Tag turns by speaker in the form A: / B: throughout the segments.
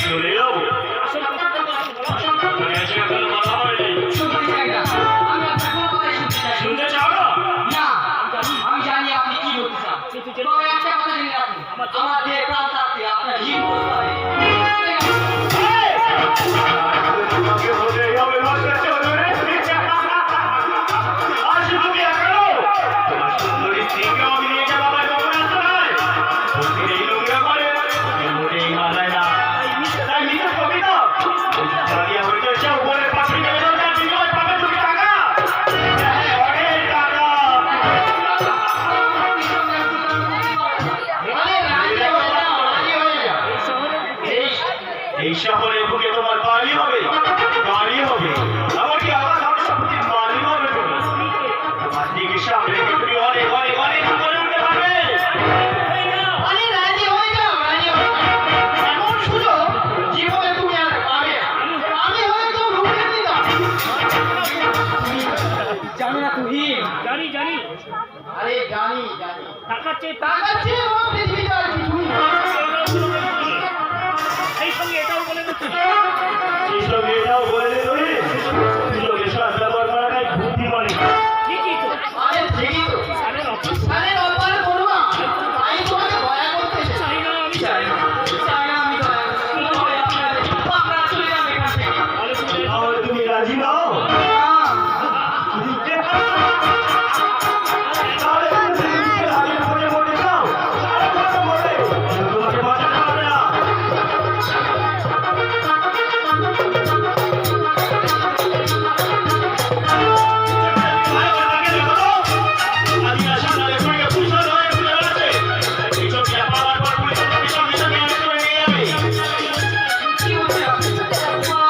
A: চলে যাবো। শুনতে চাও না?
B: আমি জানি আপনি কি বলতে চান। তবে একটা কথা জেনে রাখুন, আমার যে প্রাণ থাকতে আপনার ঋণ করতে হবে।
A: এই শহরে ঢুকে তোমার বাড়ি হবে, গাড়ি হবে, এমনকি আমার ধন সম্পত্তির মালিক হবে। তোমার দিকে সামনে তুমি অনেক অনেক অনেক উপরে উঠতে পারবে।
B: রাজি হয়ে যাও, রাজি হয়ে যাও। এমন সুযোগ জীবনে তুমি আর পাবে না। আমি হয়তো ঢুকে দিলাম। জানো না তুমি?
C: জানি জানি।
B: আরে জানি জানি।
C: টাকা চেয়ে
B: আমার পৃথিবীতে আর কিছুই নেই।
C: এই সঙ্গে এটাও বলে দিচ্ছি,
A: সেই সঙ্গে এটাও বলে দে তুমি, সুযোগের সাথে ব্যবহার করাটাই বুদ্ধিমানী।
C: ঠিকই তো।
B: আরে ঠিকই তো।
C: সারের অফিস
B: আরে অপরাধ করো না। আমি তোমাকে দয়া করতে এসেছি।
C: চাই না, আমি চাই না।
B: চাই না আমি দয়া করতে। তবে আমরা চলে যাবো এখান থেকে।
C: তাহলে তুমি
A: তাহলে তুমি রাজি নাও? তাহলে তুমি নিজের হাতে মনে মনে যাও, আর কথা বলে তোমাকে বাঁচাতে পারবে না। আমি আশা করে তোমাকে পুলিশের হয়ে ঘুরে বেড়াচ্ছে। এই সব ব্যাপার আর পুলিশের পিছন পিছন নিয়ে নিয়ে যাবে।
B: কি বলছো?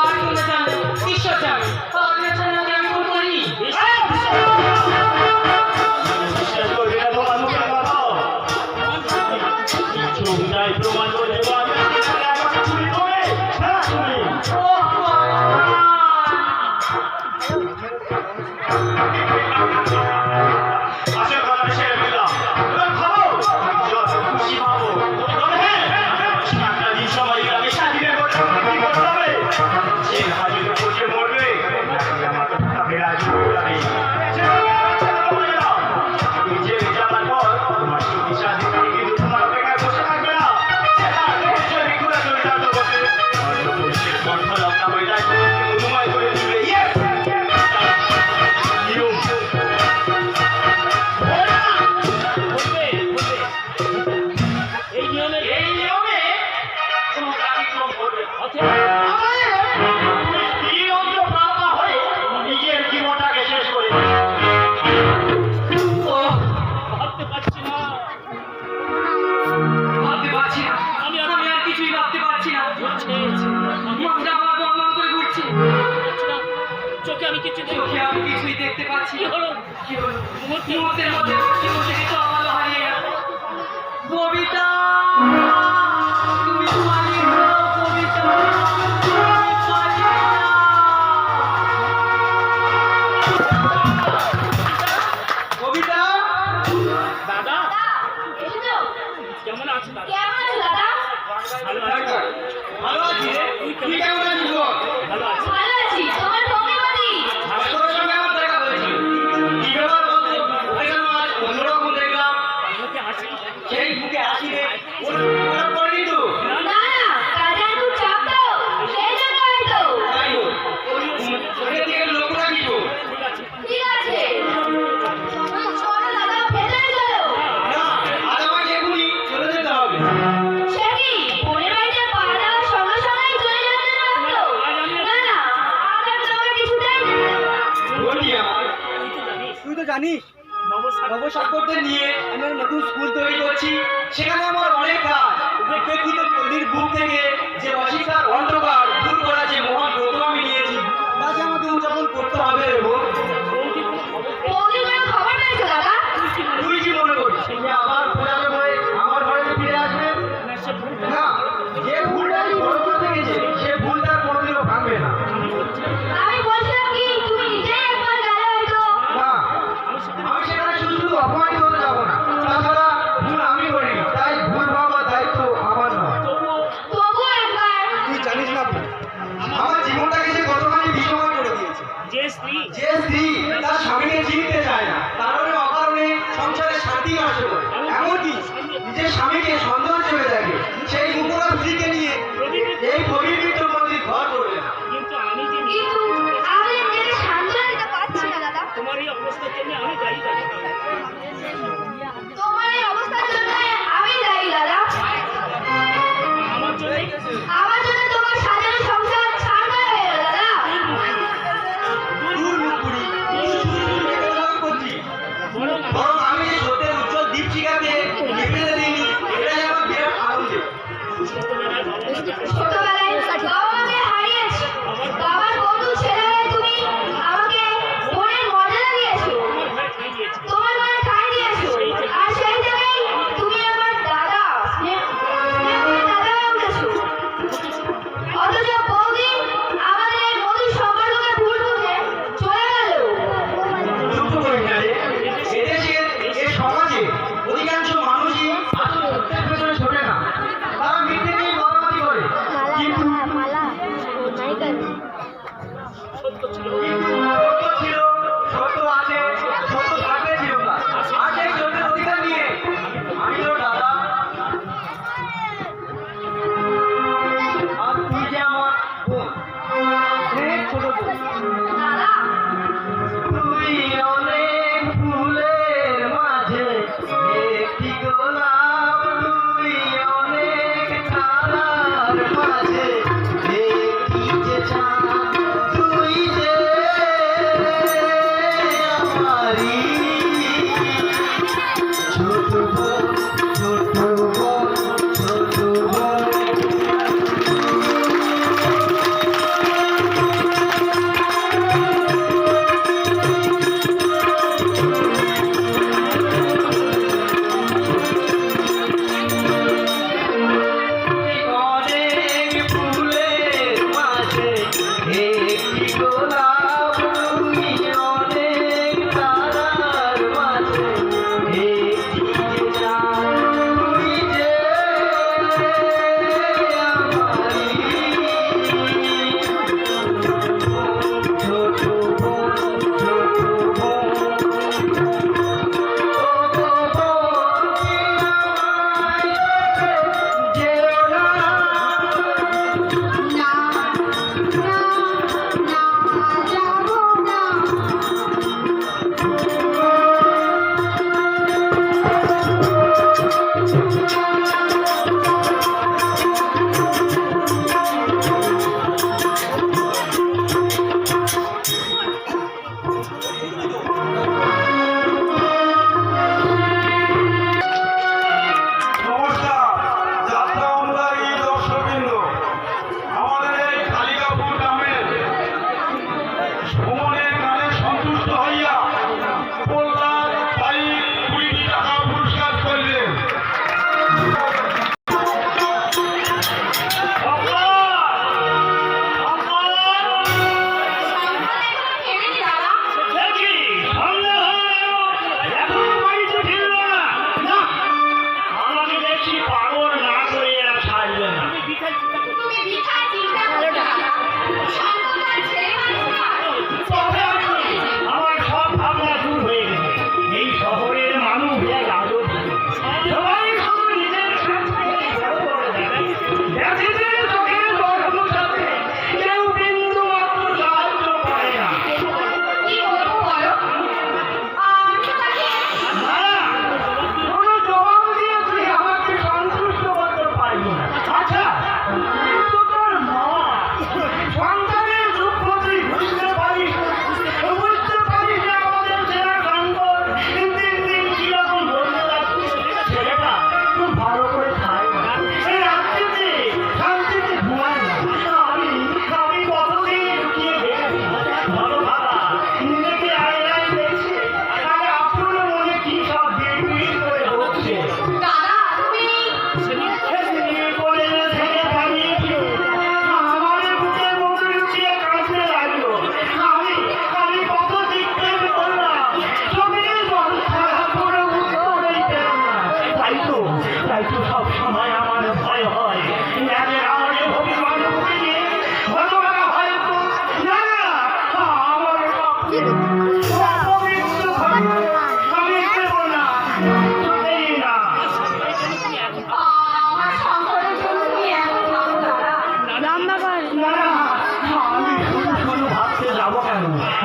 B: আর বলে যান, ঈশ্বর জানে। আপনার জন্য আমি ভুল করিনি।
A: বিশ্বাস করবে না তোমার মুখের কথা। চোখ নাই প্রমাণ করে দেবো আমি এখন চুরি করে। হ্যাঁ তুমি আসল কথা সেরে ফেললাম। এবার খাবো, যত খুশি পাবো। তবে হ্যাঁ, একটা দিন সবাই আগে স্বাধীনের কথা কি করতে হবে? যে হাজির বসে মরবে, আমার তো তাকে রাজি করতে হবে। নিজে যাওয়ার পর তোমার সুখী স্বাধীন কিন্তু তোমার অপেক্ষায় বসে থাকবে না। সেটা যদি ঘুরে চলে যাবে বসে হয়তো পুলিশের কণ্ঠ লগ্ন হয়ে যায়, অনুময় করে দিবে। ইয়েস নিয়ম
C: বলবে বলবে এই নিয়মে
A: কোনো ব্যতিক্রম করবে না।
C: অথবা
A: নিয়মিত প্রাণা হয়ে নিজের জীবনটাকে শেষ করে দেবে।
C: ভাবতে পারছি না।
B: ভাবতে পারছি না।
C: আমি
B: আর কিছুই ভাবতে পারছি না।
C: আমি
B: মাথা আমার বন্ধ করে ঘুরছে।
C: পারছি না। চোখে আমি কিছু দেখি
B: চোখে আমি কিছুই দেখতে পাচ্ছি
C: কি
B: না।
C: হলো?
B: কি হলো?
C: মুহূর্তে
B: মুহূর্তের মধ্যে তো আমার হারিয়ে গেল। কবিতা, তুমি পালিয়ে যাও, কবিতা। পালিয়ে যাও। কবিতা,
C: দাদা
D: এসেছো?
C: কেমন আছে দাদা?
D: কেমন আছো দাদা?
C: ভালো আছে।
B: ভালো আছি রে। তুই কেমন আছিস বল?
C: ভালো আছে।
D: ভালো আছি। তোমার ভগ্নী বাড়ি?
B: তোর সঙ্গে আমার দেখা হয়েছিল। কি ব্যাপার বলতো? এখানে আজ অন্যরকম দেখলাম।
C: মুখে হাসি।
B: সেই বুকে হাসি রে। ওরা পড়েনি তো?
D: না না, কাজের খুব চাপ তো, সেই জন্য হয়তো।
B: তাই তো। ওদের দিকে লক্ষ্য রাখিস তো।
C: ঠিক আছে।
D: ঠিক আছে। চলো দাদা, ভেতরে চলো।
B: না, আর আমাকে এখনই চলে যেতে হবে।
D: সে কি, বোনের বাড়িতে পা দেওয়ার সঙ্গে সঙ্গেই চলে যাওয়ার জন্য ভাবছো? না না, আজ আমি তোমাকে কিছুতেই যেতে দেব না।
B: বলি আমার,
C: তুই তো জানিস
B: নবসাক্ষরদের নিয়ে আমি একটা নতুন স্কুল তৈরি করছি। সেখানে আমার অনেক কাজ। উপেক্ষিত পল্লীর বুক থেকে যে অশিক্ষার অন্ধকার দূর করা যে মহান ব্রত আমি নিয়েছি, তা যে আমাকে উদযাপন করতে হবে রে বোন।
C: বৌদি কোনো খবর পেয়ে
D: বৌদির কোনো খবর পেয়েছো দাদা?
B: তুই কি মনে করিস সে আবার পূজাবে হয়ে আমার ঘরে ফিরে আসবে?
C: না সে ভুলটা
B: না, যে ভুলটা আমি বড় করতে গেছে সে ভুলটা আর কোনোদিনও ভাঙবে না।
C: আমি বলছি
D: আমি বলছিলাম কি, তুমি নিজেই একবার গেলে হয়তো।
B: না, আমি সেখানে শুধু শুধু অপমানিত হতে যাবো না। তাছাড়া ভুল আমি করিনি, তাই ভুল ভাবার দায়িত্ব আমার নয়।
C: তবুও
D: তবুও একবার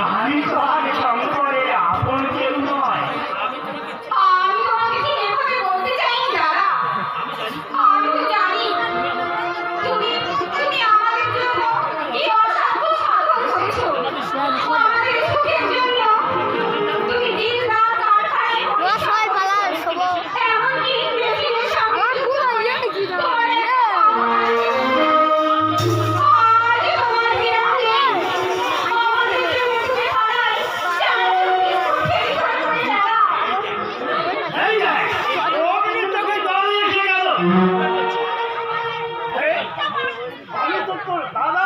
A: আমি তো আর শঙ্করের আপন কেউ নয়।
D: আমি তোমাকে ঠিক এভাবে বলতে চাইনি দাদা। আমি তো জানি তুমি তুমি আমাদের জন্য এই অসাধ্য সাধন করেছো। আমাদের সুখের জন্য তুমি দিন রাত কারখানায় বসে এমনকি মেশিনের সামনে তোমার আজ তোমার বিরাগে আমাদের জন্য তুমি হারাই জানো তুমি সুখের করে দাদা।
A: এই দেখ, অগ্নি তোকে দাঁড়িয়ে এসে গেল। এই, আমি তো তোর দাদা।